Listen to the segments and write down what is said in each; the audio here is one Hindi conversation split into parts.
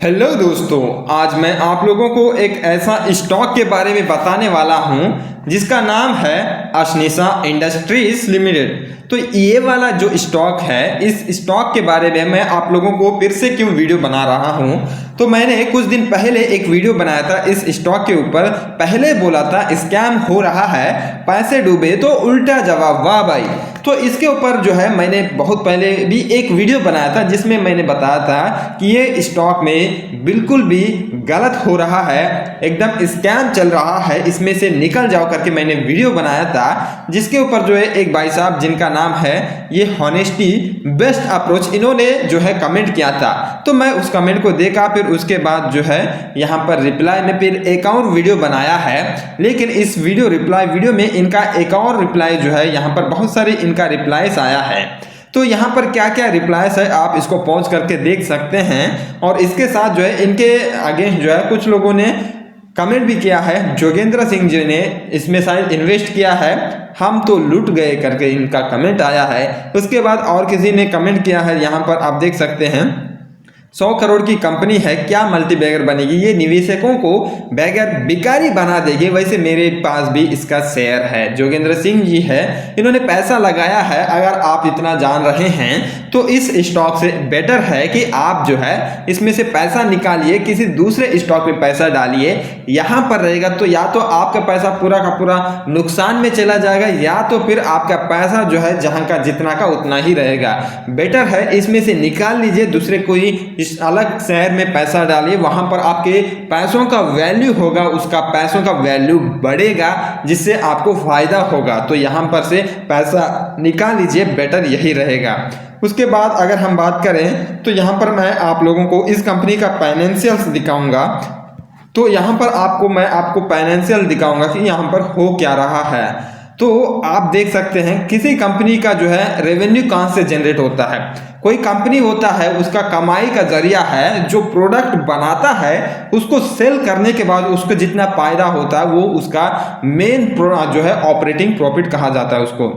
हेलो दोस्तों, आज मैं आप लोगों को एक ऐसा स्टॉक के बारे में बताने वाला हूं जिसका नाम है अशनिसा इंडस्ट्रीज लिमिटेड। तो ये वाला जो स्टॉक है, इस स्टॉक के बारे में मैं आप लोगों को फिर से क्यों वीडियो बना रहा हूं। तो मैंने कुछ दिन पहले एक वीडियो बनाया था इस स्टॉक के ऊपर। पहले बोला था स्कैम हो रहा है, पैसे डूबे, तो उल्टा जवाब वाह भाई। तो इसके ऊपर जो है मैंने बहुत पहले भी एक वीडियो बनाया था जिसमें मैंने बताया था कि ये स्टॉक में बिल्कुल भी गलत हो रहा है, एकदम स्कैम चल रहा है, इसमें से निकल जाओ करके मैंने वीडियो बनाया था। जिसके ऊपर जो है एक भाई साहब जिनका नाम है ये हॉनेस्टी बेस्ट अप्रोच, इन्होंने जो है कमेंट किया था। तो मैं उस कमेंट को देखा, फिर उसके बाद जो है यहाँ पर रिप्लाई में फिर एक और वीडियो बनाया है। लेकिन इस रिप्लाई वीडियो में इनका एक और रिप्लाई जो है, यहाँ पर बहुत सारे इनका रिप्लाईस आया है। तो यहाँ पर क्या क्या रिप्लाईस है आप इसको पहुंच करके देख सकते हैं। और इसके साथ जो है इनके अगेंस्ट जो है कुछ लोगों ने कमेंट भी किया है। जोगेंद्र सिंह जी ने इसमें शायद इन्वेस्ट किया है, हम तो लूट गए करके इनका कमेंट आया है। उसके बाद और किसी ने कमेंट किया है, यहाँ पर आप देख सकते हैं 100 करोड़ की कंपनी है, क्या मल्टी बैगर बनेगी, ये निवेशकों को बैगर भिखारी बना देगी। वैसे मेरे पास भी इसका शेयर है, जोगेंद्र सिंह जी है, इन्होंने पैसा लगाया है। अगर आप इतना जान रहे हैं तो इस स्टॉक से बेटर है कि आप जो है इसमें से पैसा निकालिए, किसी दूसरे स्टॉक में पैसा डालिए। यहाँ पर रहेगा तो या तो आपका पैसा पूरा का पूरा नुकसान में चला जाएगा, या तो फिर आपका पैसा जो है जहाँ का जितना का उतना ही रहेगा। बेटर है इसमें से निकाल लीजिए, दूसरे कोई अलग शहर में पैसा डालिए, वहां पर आपके पैसों का वैल्यू होगा, उसका पैसों का वैल्यू बढ़ेगा, जिससे आपको फायदा होगा। तो यहां पर से पैसा निकाल लीजिए, बेटर यही रहेगा। उसके बाद अगर हम बात करें तो यहां पर मैं आप लोगों को इस कंपनी का फाइनेंशियल्स दिखाऊंगा। तो यहां पर मैं आपको फाइनेंशियल दिखाऊंगा कि यहां पर हो क्या रहा है। तो आप देख सकते हैं किसी कंपनी का जो है रेवेन्यू कहां से जनरेट होता है। कोई कंपनी होता है, उसका कमाई का जरिया है, जो प्रोडक्ट बनाता है उसको सेल करने के बाद उसको जितना फायदा होता है वो उसका मेन जो है ऑपरेटिंग प्रॉफिट कहा जाता है उसको।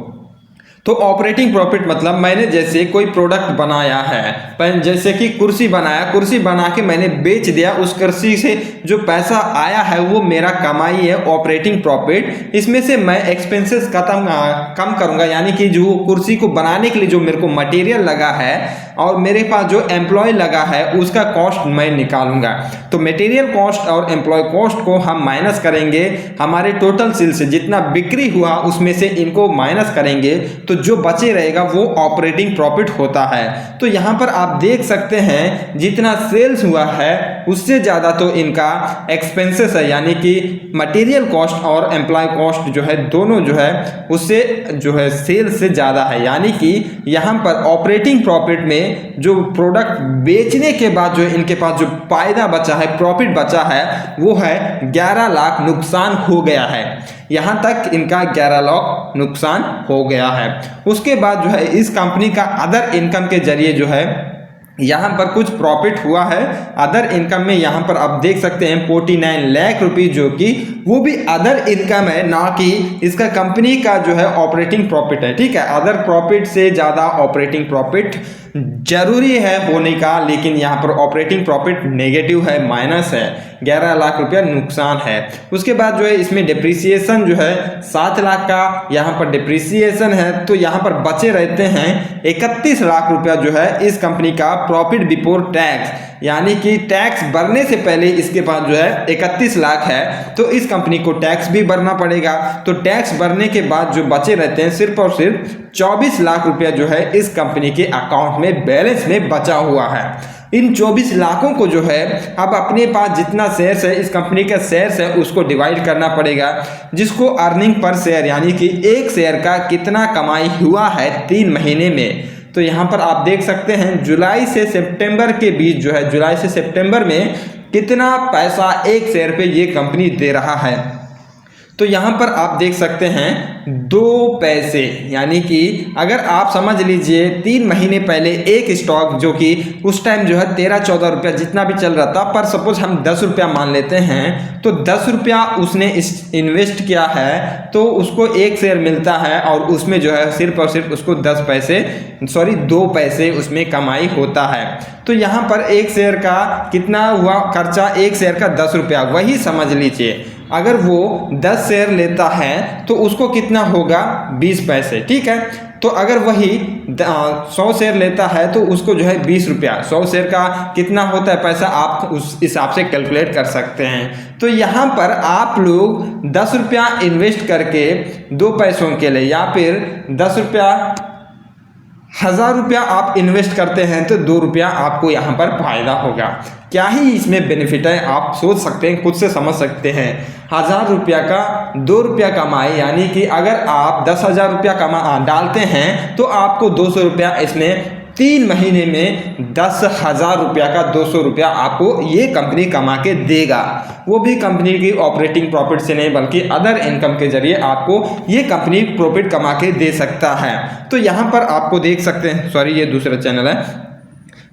तो ऑपरेटिंग प्रॉफिट मतलब मैंने जैसे कोई प्रोडक्ट बनाया है, जैसे कि कुर्सी बनाया, कुर्सी बना के मैंने बेच दिया, उस कुर्सी से जो पैसा आया है वो मेरा कमाई है, ऑपरेटिंग प्रॉफिट। इसमें से मैं एक्सपेंसेस कम करूंगा, यानी कि जो कुर्सी को बनाने के लिए जो मेरे को मटेरियल लगा है और मेरे पास जो एम्प्लॉय लगा है उसका कॉस्ट मैं निकालूंगा। तो मटेरियल कॉस्ट और एम्प्लॉय कॉस्ट को हम माइनस करेंगे, हमारे टोटल सेल से जितना बिक्री हुआ उसमें से इनको माइनस करेंगे, तो जो बचे रहेगा वो ऑपरेटिंग प्रॉफिट होता है। तो यहां पर आप देख सकते हैं जितना सेल्स हुआ है उससे ज्यादा तो इनका एक्सपेंसेस है, यानी कि मटेरियल कॉस्ट और एम्प्लॉय कॉस्ट जो है दोनों जो है उससे जो है सेल्स से ज्यादा है। यानी कि यहां पर ऑपरेटिंग प्रॉफिट में जो प्रोडक्ट बेचने के बाद जो इनके पास जो फायदा बचा है, प्रॉफिट बचा है, वो है 11 लाख नुकसान हो गया है। यहां तक इनका 11 लाख नुकसान हो गया है। उसके बाद जो है इस कंपनी का अदर इनकम के जरिए जो है यहाँ पर कुछ प्रॉफिट हुआ है। अदर इनकम में यहाँ पर आप देख सकते हैं 49 लाख रुपीज, जो कि वो भी अदर इनकम है, ना कि इसका कंपनी का जो है ऑपरेटिंग प्रॉफिट है। ठीक है, अदर प्रॉफिट से ज़्यादा ऑपरेटिंग प्रॉफिट जरूरी है होने का, लेकिन यहाँ पर ऑपरेटिंग प्रॉफिट नेगेटिव है, माइनस है, 11 लाख रुपया नुकसान है। उसके बाद जो है इसमें डिप्रिसिएशन जो है 7 लाख का यहाँ पर डिप्रिसिएशन है, तो यहाँ पर बचे रहते हैं 31 लाख रुपया जो है इस कंपनी का प्रॉफिट बिफोर टैक्स, यानी कि टैक्स भरने से पहले इसके पास जो है 31 लाख है, तो इस कंपनी को टैक्स भी भरना पड़ेगा। तो टैक्स भरने के बाद जो बचे रहते हैं सिर्फ और सिर्फ 24 लाख रुपया जो है इस कंपनी के अकाउंट में बैलेंस में बचा हुआ है। इन 24 लाखों को जो है अब अपने पास जितना शेयर्स है, इस कंपनी का शेयर्स है, उसको डिवाइड करना पड़ेगा, जिसको अर्निंग पर शेयर, यानी कि एक शेयर का कितना कमाई हुआ है 3 महीने में। तो यहाँ पर आप देख सकते हैं जुलाई से सितंबर के बीच जो है, जुलाई से सितंबर में कितना पैसा एक शेयर पे ये कंपनी दे रहा है। तो यहाँ पर आप देख सकते हैं 2 पैसे, यानी कि अगर आप समझ लीजिए 3 महीने पहले एक स्टॉक जो कि उस टाइम जो है 13-14 रुपया जितना भी चल रहा था, पर सपोज हम 10 रुपया मान लेते हैं, तो 10 रुपया उसने इन्वेस्ट किया है तो उसको 1 शेयर मिलता है और उसमें जो है सिर्फ और सिर्फ उसको 2 पैसे उसमें कमाई होता है। तो यहाँ पर 1 शेयर का कितना हुआ खर्चा, 1 शेयर का 10 रुपया, वही समझ लीजिए अगर वो 10 शेयर लेता है तो उसको कितना होगा 20 पैसे, ठीक है। तो अगर वही 100 शेयर लेता है तो उसको जो है 20 रुपया, 100 शेयर का कितना होता है पैसा, आप उस हिसाब से कैलकुलेट कर सकते हैं। तो यहाँ पर आप लोग 10 रुपया इन्वेस्ट करके 2 पैसों के लिए, या फिर 10 रुपया 1000 रुपया आप इन्वेस्ट करते हैं तो 2 रुपया आपको यहाँ पर फायदा होगा। क्या ही इसमें बेनिफिट है आप सोच सकते हैं, खुद से समझ सकते हैं। 1000 रुपया का 2 रुपया कमाई, यानी कि अगर आप 10,000 रुपया डालते हैं तो आपको 200 रुपया इसमें 3 महीने में 10,000 रुपया का 200 रुपया आपको ये कंपनी कमा के देगा। वो भी कंपनी की ऑपरेटिंग प्रॉफिट से नहीं बल्कि अदर इनकम के जरिए आपको ये कंपनी प्रॉफिट कमा के दे सकता है। तो यहाँ पर आपको देख सकते हैं, सॉरी ये दूसरा चैनल है।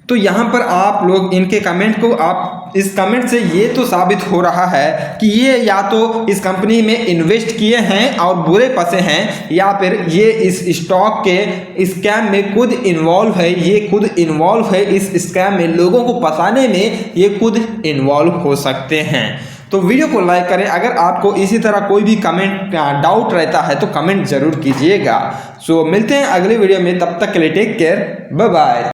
तो यहाँ पर आप लोग इनके कमेंट को, आप इस कमेंट से ये तो साबित हो रहा है कि ये या तो इस कंपनी में इन्वेस्ट किए हैं और बुरे फंसे हैं, या फिर ये इस स्टॉक के स्कैम में खुद इन्वॉल्व है। ये खुद इन्वॉल्व है इस स्कैम में, लोगों को फंसाने में ये खुद इन्वॉल्व हो सकते हैं। तो वीडियो को लाइक करें। अगर आपको इसी तरह कोई भी कमेंट डाउट रहता है तो कमेंट जरूर कीजिएगा। सो मिलते हैं अगले वीडियो में, तब तक के लिए टेक केयर, बाय बाय।